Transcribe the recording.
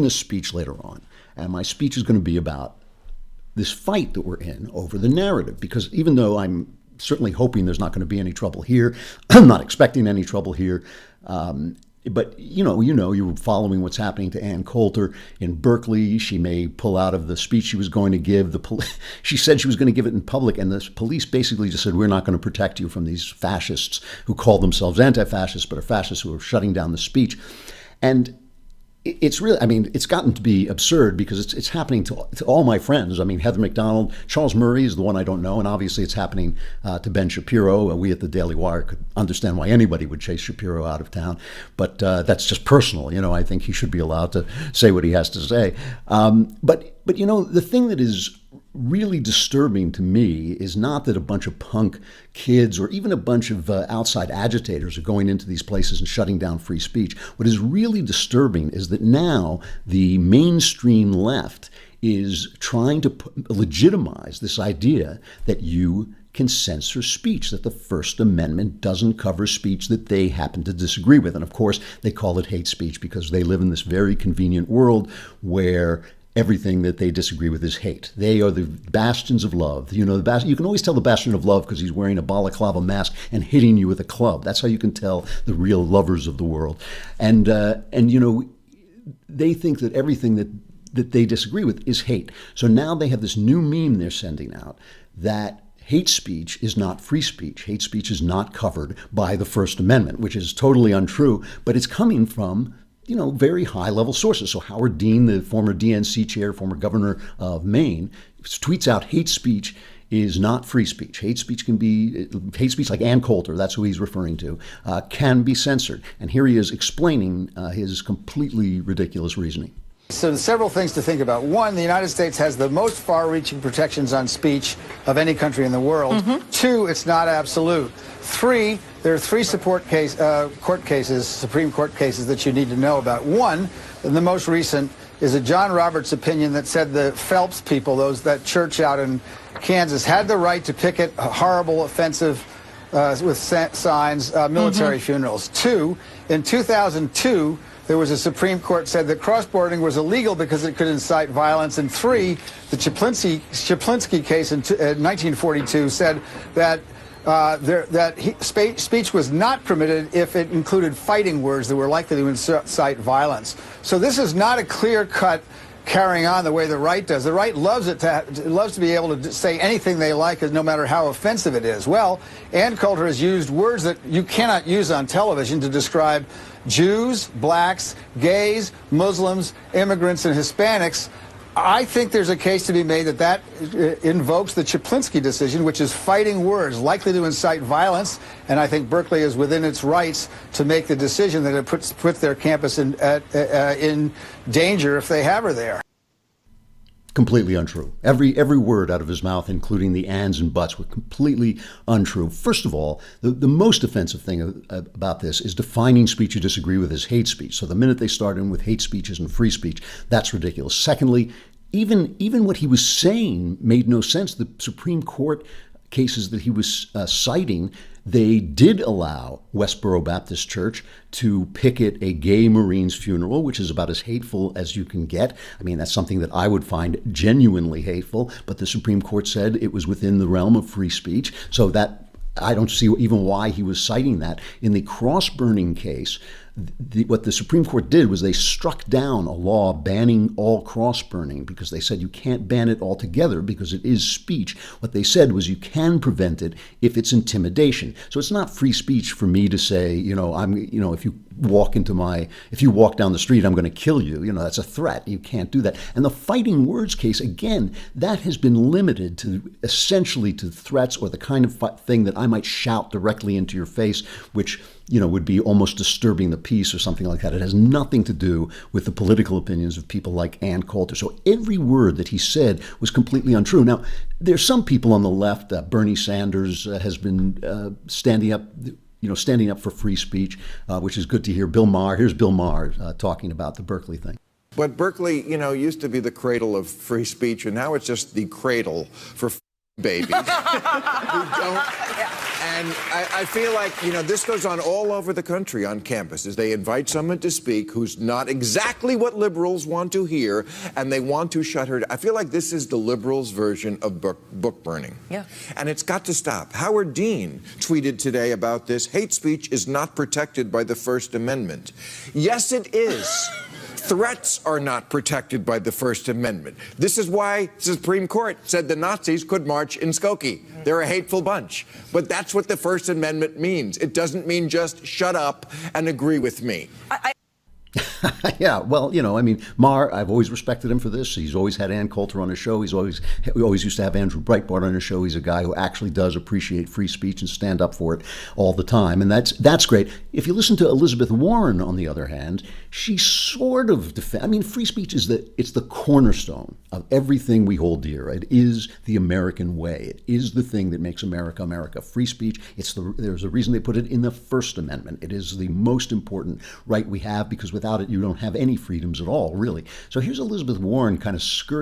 this speech later on, and my speech is going to be about this fight that we're in over the narrative, because even though I'm certainly hoping there's not going to be any trouble here, I'm not expecting any trouble here. But you're following what's happening to Ann Coulter in Berkeley. She may pull out of the speech she was going to give. She said she was going to give it in public, and the police basically just said, we're not going to protect you from these fascists who call themselves anti-fascists, but are fascists who are shutting down the speech. And it's really, it's gotten to be absurd because it's happening to all my friends. Heather McDonald, Charles Murray is the one I don't know, and obviously it's happening to Ben Shapiro. We at the Daily Wire could understand why anybody would chase Shapiro out of town, but that's just personal. I think he should be allowed to say what he has to say. But the thing that is really disturbing to me is not that a bunch of punk kids or even a bunch of outside agitators are going into these places and shutting down free speech. What is really disturbing is that now the mainstream left is trying to legitimize this idea that you can censor speech, that the First Amendment doesn't cover speech that they happen to disagree with. And of course, they call it hate speech because they live in this very convenient world where everything that they disagree with is hate. They are the bastions of love. You can always tell the bastion of love because he's wearing a balaclava mask and hitting you with a club. That's how you can tell the real lovers of the world. And they think that everything that they disagree with is hate. So now they have this new meme they're sending out that hate speech is not free speech. Hate speech is not covered by the First Amendment, which is totally untrue, but it's coming from very high-level sources. So Howard Dean, the former DNC chair, former governor of Maine, tweets out hate speech is not free speech. Hate speech like Ann Coulter, that's who he's referring to, can be censored. And here he is explaining his completely ridiculous reasoning. So there's several things to think about. One, the United States has the most far-reaching protections on speech of any country in the world. Mm-hmm. Two, it's not absolute. Three, there are three Supreme Court cases that you need to know about. One, and the most recent, is a John Roberts opinion that said the Phelps people, that church out in Kansas, had the right to picket horrible, offensive, with signs, military funerals. Two, in 2002, there was a Supreme Court said that cross-boarding was illegal because it could incite violence. And three, the Chaplinsky case in 1942 said that speech was not permitted if it included fighting words that were likely to incite violence. So this is not a clear-cut carrying on the way the right does. The right loves to be able to say anything they like, no matter how offensive it is. Well, Ann Coulter has used words that you cannot use on television to describe Jews, blacks, gays, Muslims, immigrants, and Hispanics. I think there's a case to be made that invokes the Chaplinsky decision, which is fighting words likely to incite violence, and I think Berkeley is within its rights to make the decision that it puts their campus in danger if they have her there. Completely untrue. Every word out of his mouth, including the ands and buts, were completely untrue. First of all, the most offensive thing about this is defining speech you disagree with as hate speech. So the minute they start in with hate speech isn't free speech, that's ridiculous. Secondly, even what he was saying made no sense. The Supreme Court cases that he was citing, they did allow Westboro Baptist Church to picket a gay Marine's funeral, which is about as hateful as you can get. That's something that I would find genuinely hateful, but the Supreme Court said it was within the realm of free speech. So that I don't see even why he was citing that. In the cross-burning case, what the Supreme Court did was they struck down a law banning all cross-burning because they said you can't ban it altogether because it is speech. What they said was you can prevent it if it's intimidation. So it's not free speech for me to say, if you walk down the street, I'm going to kill you. That's a threat. You can't do that. And the fighting words case, again, that has been limited to essentially to threats or the kind of thing that I might shout directly into your face, which would be almost disturbing the peace or something like that. It has nothing to do with the political opinions of people like Ann Coulter. So every word that he said was completely untrue. Now, there's some people on the left, Bernie Sanders has been standing up for free speech, which is good to hear. Bill Maher, here's Bill Maher talking about the Berkeley thing. But Berkeley, used to be the cradle of free speech, and now it's just the cradle for babies who don't And I feel like, this goes on all over the country on campuses. They invite someone to speak who's not exactly what liberals want to hear, and they want to shut her down. I feel like this is the liberals' version of book burning. Yeah. And it's got to stop. Howard Dean tweeted today about this. Hate speech is not protected by the First Amendment. Yes, it is. Threats are not protected by the First Amendment. This is why the Supreme Court said the Nazis could march in Skokie. They're a hateful bunch. But that's what the First Amendment means. It doesn't mean just shut up and agree with me. Yeah, well, Maher, I've always respected him for this. He's always had Ann Coulter on his show. We always used to have Andrew Breitbart on his show. He's a guy who actually does appreciate free speech and stand up for it all the time, and that's great. If you listen to Elizabeth Warren, on the other hand, she sort of free speech is the cornerstone of everything we hold dear. It is the American way. It is the thing that makes America America. Free speech. There's a reason they put it in the First Amendment. It is the most important right we have, because without it, you don't have any freedoms at all, really. So here's Elizabeth Warren kind of skirting